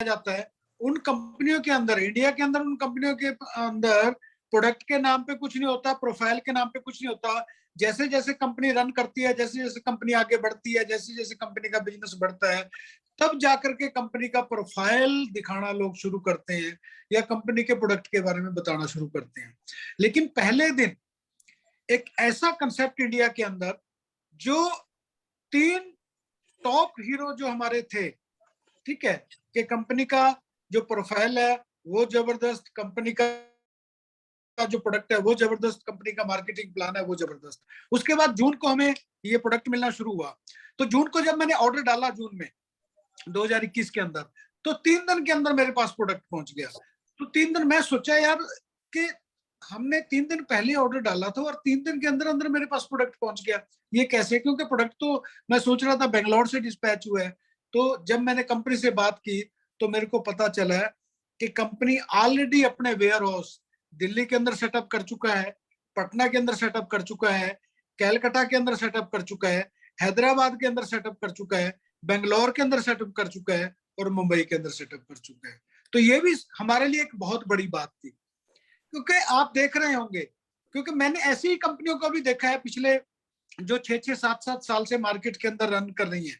जाता है, उन कंपनियों के अंदर, इंडिया के अंदर उन कंपनियों के अंदर प्रोडक्ट के नाम पे कुछ नहीं होता, प्रोफाइल के नाम पे कुछ नहीं होता। जैसे जैसे कंपनी रन करती है, जैसे जैसे कंपनी आगे बढ़ती है, जैसे जैसे कंपनी का बिजनेस बढ़ता है, तब जाकर के कंपनी का प्रोफाइल दिखाना लोग शुरू करते हैं या कंपनी के प्रोडक्ट के बारे में बताना शुरू करते हैं। लेकिन पहले दिन एक ऐसा कंसेप्ट इंडिया के अंदर, जो 3 टॉप हीरो जो हमारे थे, ठीक है, कि कंपनी का जो प्रोफाइल है वो जबरदस्त, कंपनी का जो प्रोडक्ट है वो जबरदस्त, कंपनी का मार्केटिंग प्लान है वो जबरदस्त। उसके बाद जून को हमें ये प्रोडक्ट मिलना शुरू हुआ। तो जून को जब मैंने ऑर्डर डाला जून में 2021 के अंदर, तो 3 दिन के अंदर मेरे पास प्रोडक्ट पहुंच गया। तो 3 दिन मैं सोचा यार कि हमने 3 दिन पहले ऑर्डर डाला था और 3 दिन के अंदर अंदर मेरे पास प्रोडक्ट पहुंच गया, ये कैसे? क्योंकि प्रोडक्ट तो मैं सोच रहा था बेंगलोर से डिस्पैच हुआ है। तो जब मैंने कंपनी से बात की तो मेरे को पता चला है कि कंपनी ऑलरेडी अपने वेयर हाउस दिल्ली के अंदर सेटअप कर चुका है, पटना के अंदर सेटअप कर चुका है, कैलकाटा के अंदर सेटअप कर चुका है, हैदराबाद के अंदर सेटअप कर चुका है, बेंगलोर के अंदर सेटअप कर चुका है और मुंबई के अंदर सेटअप कर चुका है। तो ये भी हमारे लिए एक बहुत बड़ी बात थी, क्योंकि आप देख रहे होंगे, क्योंकि मैंने ऐसी ही कंपनियों को भी देखा है पिछले जो 6-6, 7-7 साल से मार्केट के अंदर रन कर रही हैं।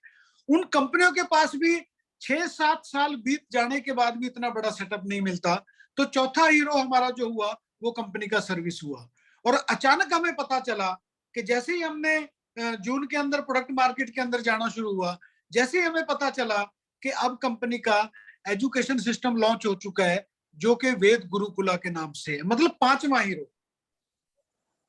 उन कंपनियों के पास भी 6-7 साल बीत जाने के बाद भी इतना बड़ा सेटअप नहीं मिलता। तो चौथा हीरो हमारा जो हुआ वो कंपनी का सर्विस हुआ। और अचानक हमें पता चला कि जैसे ही हमने जून के अंदर प्रोडक्ट मार्केट के अंदर जाना शुरू हुआ, जैसे ही हमें पता चला कि अब कंपनी का एजुकेशन सिस्टम लॉन्च हो चुका है, जो कि वेद गुरुकुला के नाम से है। मतलब 5वां हीरो,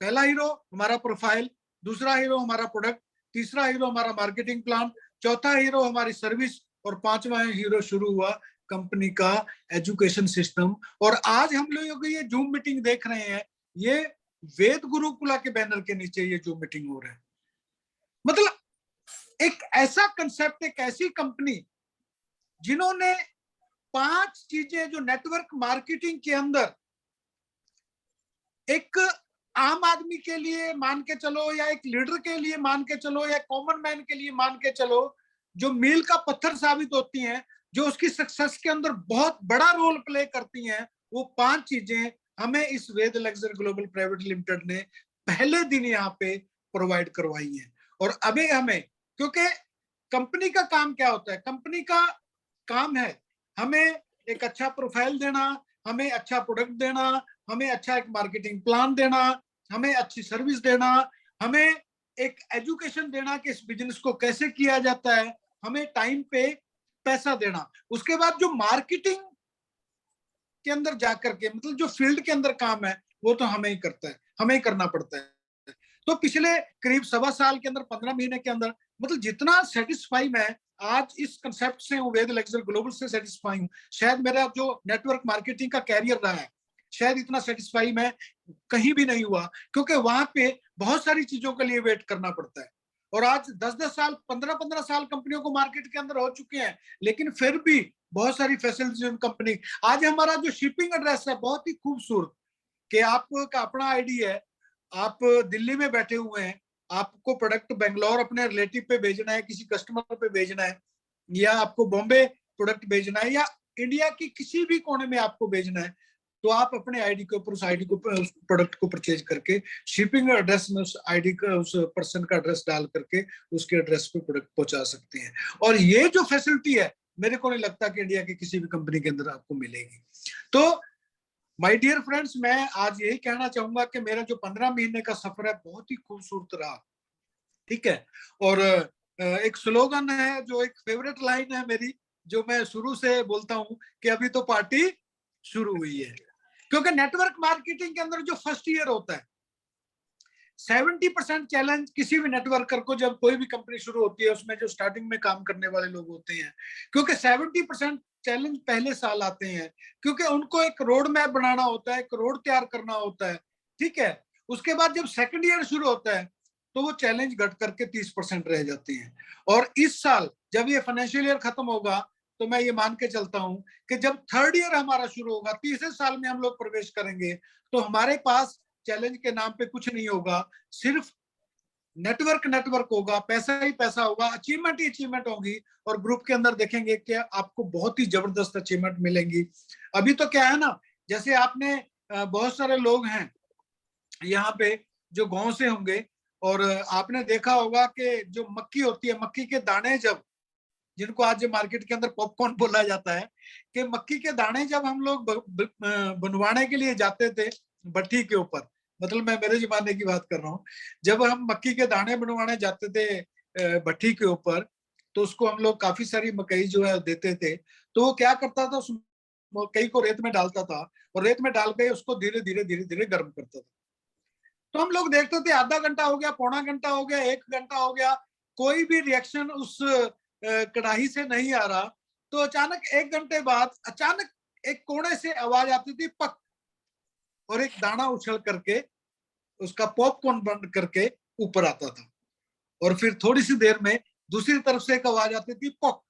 पहला हीरो हमारा प्रोफाइल, दूसरा हीरो हमारा प्रोडक्ट, तीसरा हीरो हमारा मार्केटिंग प्लान, चौथा हीरो हमारी सर्विस और 5वां हीरो शुरू हुआ कंपनी का एजुकेशन सिस्टम। और आज हम लोग ये जूम मीटिंग देख रहे हैं, ये वेद गुरुकुला के बैनर के नीचे ये जूम मीटिंग हो रहा है। मतलब एक ऐसा कंसेप्ट, एक ऐसी कंपनी जिन्होंने 5 चीजें जो नेटवर्क मार्केटिंग के अंदर एक आम आदमी के लिए मान के चलो या एक लीडर के लिए मान के चलो या कॉमन मैन के लिए मान के चलो, जो मील का पत्थर साबित होती हैं, जो उसकी सक्सेस के अंदर बहुत बड़ा रोल प्ले करती हैं, वो 5 चीजें हमें इस वेद लग्जरी ग्लोबल प्राइवेट लिमिटेड ने पहले दिन यहाँ पे प्रोवाइड करवाई हैं। और अभी हमें, क्योंकि कंपनी का काम क्या होता है, कंपनी का काम है हमें एक अच्छा प्रोफाइल देना, हमें अच्छा प्रोडक्ट देना, हमें अच्छा एक मार्केटिंग प्लान देना, हमें अच्छी सर्विस देना, हमें एक एजुकेशन देना कि इस बिजनेस को कैसे किया जाता है, हमें टाइम पे पैसा देना। उसके बाद जो मार्केटिंग के अंदर जाकर के, मतलब जो फील्ड के अंदर काम है, वो तो हमें ही करता है, हमें ही करना पड़ता है। तो पिछले करीब 1.25 साल के अंदर, 15 महीने के अंदर, मतलब जितना सेटिस्फाई मैं आज इस कंसेप्ट से हूँ, वेद लग्जरी ग्लोबल से सेटिस्फाई हूँ, शायद मेरा जो नेटवर्क मार्केटिंग का कैरियर रहा है, शायद इतना सेटिस्फाई मैं कहीं भी नहीं हुआ, क्योंकि वहां पे बहुत सारी चीजों के लिए वेट करना पड़ता है। और आज 10-10 साल, 15-15 साल कंपनियों को मार्केट के अंदर हो चुके हैं, लेकिन फिर भी बहुत सारी फैसिलिटीज कंपनी। आज हमारा जो शिपिंग एड्रेस है बहुत ही खूबसूरत, कि आपका अपना आईडी है, आप दिल्ली में बैठे हुए हैं, आपको प्रोडक्ट बेंगलोर अपने रिलेटिव पे भेजना है, किसी कस्टमर पे भेजना है, या आपको बॉम्बे प्रोडक्ट भेजना है, या इंडिया की किसी भी कोने में आपको भेजना है, तो आप अपने आईडी के ऊपर उस आईडी को, उस प्रोडक्ट को परचेज करके शिपिंग एड्रेस में उस आईडी का, उस पर्सन का एड्रेस डाल करके उसके एड्रेस पे प्रोडक्ट पहुंचा सकते हैं। और ये जो फैसिलिटी है, मेरे को नहीं लगता कि इंडिया की किसी भी कंपनी के अंदर आपको मिलेगी। तो माय डियर फ्रेंड्स, मैं आज यही कहना चाहूंगा कि मेरा जो 15 महीने का सफर है बहुत ही खूबसूरत रहा, ठीक है। और एक स्लोगन है, जो एक फेवरेट लाइन है मेरी, जो मैं शुरू से बोलता हूं कि अभी तो पार्टी शुरू हुई है। क्योंकि नेटवर्क मार्केटिंग के अंदर जो फर्स्ट ईयर होता है, 70% चैलेंज किसी भी नेटवर्कर को, जब कोई भी कंपनी शुरू होती है उसमें जो स्टार्टिंग में काम करने वाले लोग होते हैं, क्योंकि 70% चैलेंज पहले साल आते हैं, क्योंकि उनको एक रोड मैप बनाना होता है, एक रोड तैयार करना होता है, ठीक है। उसके बाद जब सेकंड ईयर शुरू होता है तो वो चैलेंज घट करके 30% रह जाते हैं। और इस साल जब ये फाइनेंशियल ईयर खत्म होगा, तो मैं ये मान के चलता हूं कि जब थर्ड ईयर हमारा शुरू होगा, तीसरे साल में हम लोग प्रवेश करेंगे, तो हमारे पास चैलेंज के नाम पे कुछ नहीं होगा, सिर्फ नेटवर्क होगा, पैसा ही पैसा होगा, अचीवमेंट ही अचीवमेंट होगी, और ग्रुप के अंदर देखेंगे कि आपको बहुत ही जबरदस्त अचीवमेंट मिलेंगी। अभी तो क्या है ना, जैसे आपने बहुत सारे लोग हैं यहाँ पे जो गांव से होंगे, और आपने देखा होगा कि जो मक्की होती है, मक्की के दाने जब, जिनको आज मार्केट के अंदर पॉपकॉर्न बोला जाता है, कि मक्की के दाने जब हम लोग बनवाने के लिए जाते थे भट्टी के ऊपर, मतलब मैं मेरे जमाने की बात कर रहा हूँ, जब हम मक्की के दाने बनवाने जाते थे भट्टी के ऊपर, तो उसको हम लोग काफी सारी मकई जो है देते थे, तो वो क्या करता था, उस मकई को रेत में डालता था, और रेत में डाल के उसको धीरे धीरे धीरे धीरे गर्म करता था। तो हम लोग देखते थे आधा घंटा हो गया, पौना घंटा हो गया, 1 घंटा हो गया, कोई भी रिएक्शन उस कढ़ाई से नहीं आ रहा। तो अचानक 1 घंटे बाद अचानक एक कोने से आवाज आती थी, पक, और एक दाना उछल करके उसका पॉपकॉर्न बन करके ऊपर आता था। और फिर थोड़ी सी देर में दूसरी तरफ से एक आवाज आती थी, पॉक,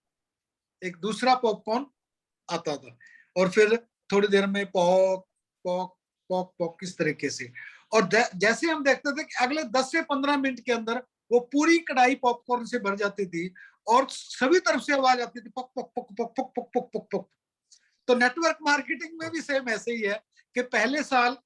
एक दूसरा पॉपकॉर्न आता था। और फिर थोड़ी देर में पॉक पॉक पॉक पॉक, किस तरीके से। और जैसे हम देखते थे कि अगले 10 से 15 मिनट के अंदर वो पूरी कढ़ाई पॉपकॉर्न से भर जाती थी, और सभी तरफ से आवाज आती थी, पक पक पक पक पक पक पक पक पक। तो नेटवर्क मार्केटिंग में भी सेम ऐसे ही है कि पहले साल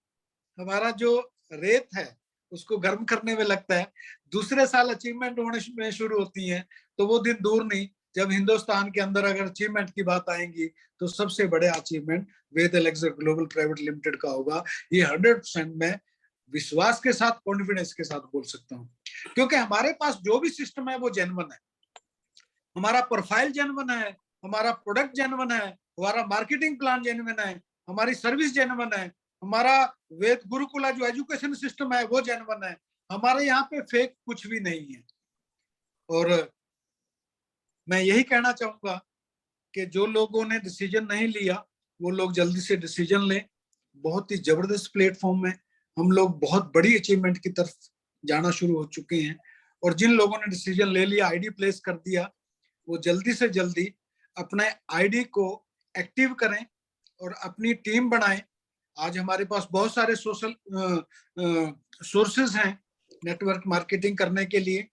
हमारा जो रेत है उसको गर्म करने में लगता है, दूसरे साल अचीवमेंट होने में शुरू होती है। तो वो दिन दूर नहीं जब हिंदुस्तान के अंदर अगर अचीवमेंट की बात आएंगी तो सबसे बड़े अचीवमेंट वेद एलेक्सर ग्लोबल प्राइवेट लिमिटेड का होगा। ये 100% मैं विश्वास के साथ, कॉन्फिडेंस के साथ बोल सकता हूँ, क्योंकि हमारे पास जो भी सिस्टम है वो जेन्युइन है, हमारा प्रोफाइल जेन्युइन है, हमारा प्रोडक्ट जेन्युइन है, हमारा मार्केटिंग प्लान जेन्युइन है, हमारी सर्विस जेन्युइन है, हमारा वेद गुरुकुला जो एजुकेशन सिस्टम है वो जेन्युइन है, हमारे यहाँ पे फेक कुछ भी नहीं है। और मैं यही कहना चाहूंगा कि जो लोगों ने डिसीजन नहीं लिया वो लोग जल्दी से डिसीजन लें। बहुत ही जबरदस्त प्लेटफॉर्म है, हम लोग बहुत बड़ी अचीवमेंट की तरफ जाना शुरू हो चुके हैं। और जिन लोगों ने डिसीजन ले लिया, आईडी प्लेस कर दिया, वो जल्दी से जल्दी अपने आईडी को एक्टिव करें और अपनी टीम बनाएं। आज हमारे पास बहुत सारे सोशल सोर्सेज हैं नेटवर्क मार्केटिंग करने के लिए।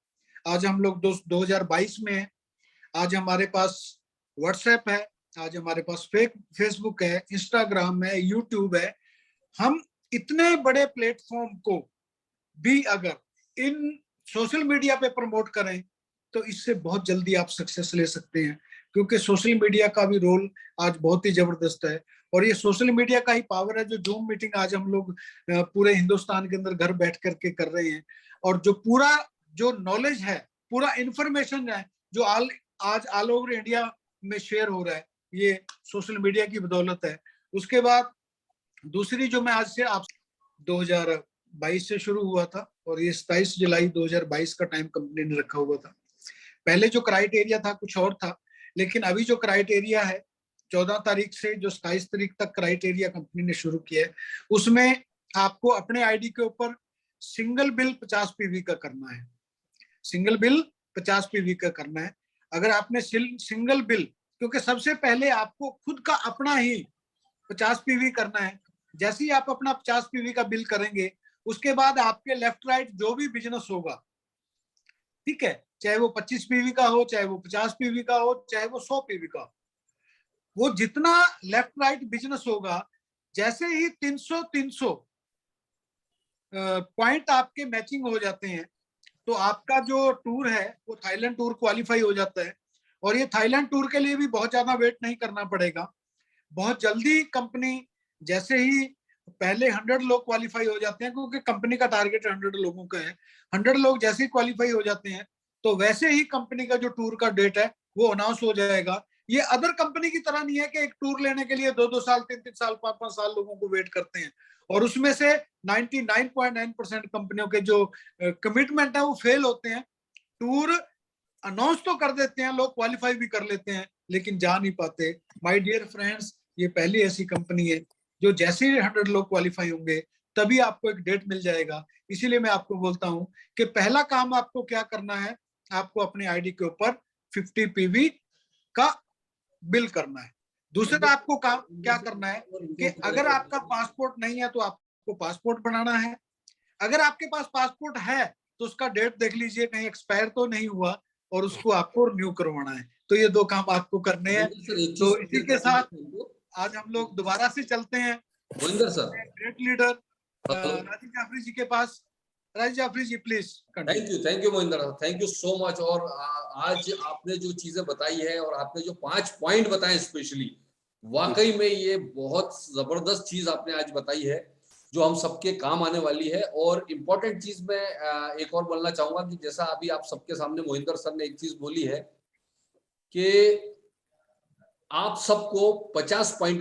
आज हम लोग 2022 में हैं। आज हमारे पास व्हाट्सएप है, आज हमारे पास फेसबुक है, इंस्टाग्राम है, यूट्यूब है। हम इतने बड़े प्लेटफॉर्म को भी अगर इन सोशल मीडिया पे प्रमोट करें तो इससे बहुत जल्दी आप सक्सेस ले सकते हैं, क्योंकि सोशल मीडिया का भी रोल आज बहुत ही जबरदस्त है। और ये सोशल मीडिया का ही पावर है जो जूम मीटिंग आज हम लोग पूरे हिंदुस्तान के अंदर घर बैठ करके कर रहे हैं। और जो पूरा जो नॉलेज है, पूरा इंफॉर्मेशन है जो आज ऑल ओवर इंडिया में शेयर हो रहा है, ये सोशल मीडिया की बदौलत है। उसके बाद दूसरी जो मैं आज से आप 2022 से शुरू हुआ था और ये 27 जुलाई 2022 का टाइम कंपनी ने रखा हुआ था। पहले जो क्राइटेरिया था कुछ और था, लेकिन अभी जो क्राइटेरिया है 14 तारीख से जो 27 तारीख तक क्राइटेरिया कंपनी ने शुरू किया है, उसमें आपको अपने आईडी के ऊपर सिंगल बिल 50 पीवी का करना है। सिंगल बिल 50 पीवी का करना है। अगर आपने सिंगल बिल, क्योंकि सबसे पहले आपको खुद का अपना ही 50 पीवी करना है। जैसे ही आप अपना 50 पीवी का बिल करेंगे, उसके बाद आपके लेफ्ट राइट जो भी बिजनेस होगा, ठीक है, चाहे वो 25 पीवी का हो, चाहे वो 50 पीवी का हो, चाहे वो 100 पीवी का हो, वो जितना लेफ्ट राइट बिजनेस होगा, जैसे ही 300 पॉइंट आपके मैचिंग हो जाते हैं, तो आपका जो टूर है वो थाईलैंड टूर क्वालिफाई हो जाता है। और ये थाईलैंड टूर के लिए भी बहुत ज्यादा वेट नहीं करना पड़ेगा, बहुत जल्दी कंपनी, जैसे ही पहले 100 लोग क्वालिफाई हो जाते हैं, क्योंकि कंपनी का टारगेट 100 लोगों का है, 100 लोग जैसे ही क्वालिफाई हो जाते हैं तो वैसे ही कंपनी का जो टूर का डेट है वो अनाउंस हो जाएगा। ये अदर कंपनी की तरह नहीं है कि एक टूर लेने के लिए 2-2 साल, 3-3 साल, 5-5 साल लोगों को वेट करते हैं, और उसमें से 99.9% कंपनियों के जो कमिटमेंट है वो फेल होते हैं। टूर अनाउंस तो कर देते हैं, लोग क्वालिफाई भी कर लेते हैं, लेकिन जा नहीं पाते। माय डियर फ्रेंड्स, ये पहली ऐसी कंपनी है जो जैसे ही 100 लोग क्वालिफाई होंगे तभी आपको एक डेट मिल जाएगा। इसीलिए मैं आपको बोलता हूं कि पहला काम आपको क्या करना है, आपको अपने आईडी के ऊपर 50 पीवी का बिल करना है। दूसरा आपको काम क्या करना है कि अगर आपका पासपोर्ट नहीं है तो आपको पासपोर्ट बनाना है। अगर आपके पास पासपोर्ट है तो उसका डेट देख लीजिए कहीं एक्सपायर तो नहीं हुआ, और उसको आपको रिन्यू करवाना है। तो ये 2 काम आपको करने हैं। सर एक तो चीज इसी के साथ आज हम लोग दोबारा से चलते हैं Mohinder sir, great leader Rajiv Jafri ji के पास। Rajiv Jafri ji please continue. Thank you Mohinder, thank you so much. और आज आपने जो चीजें बताई है और आपने जो 5 पॉइंट बताए स्पेशली, वाकई में ये बहुत जबरदस्त चीज आपने आज बताई है जो हम सबके काम आने वाली है। और इम्पोर्टेंट चीज मैं एक और बोलना चाहूंगा कि जैसा अभी आप सबके सामने मोहिंदर सर ने एक चीज बोली है कि आप सबको 50 पॉइंट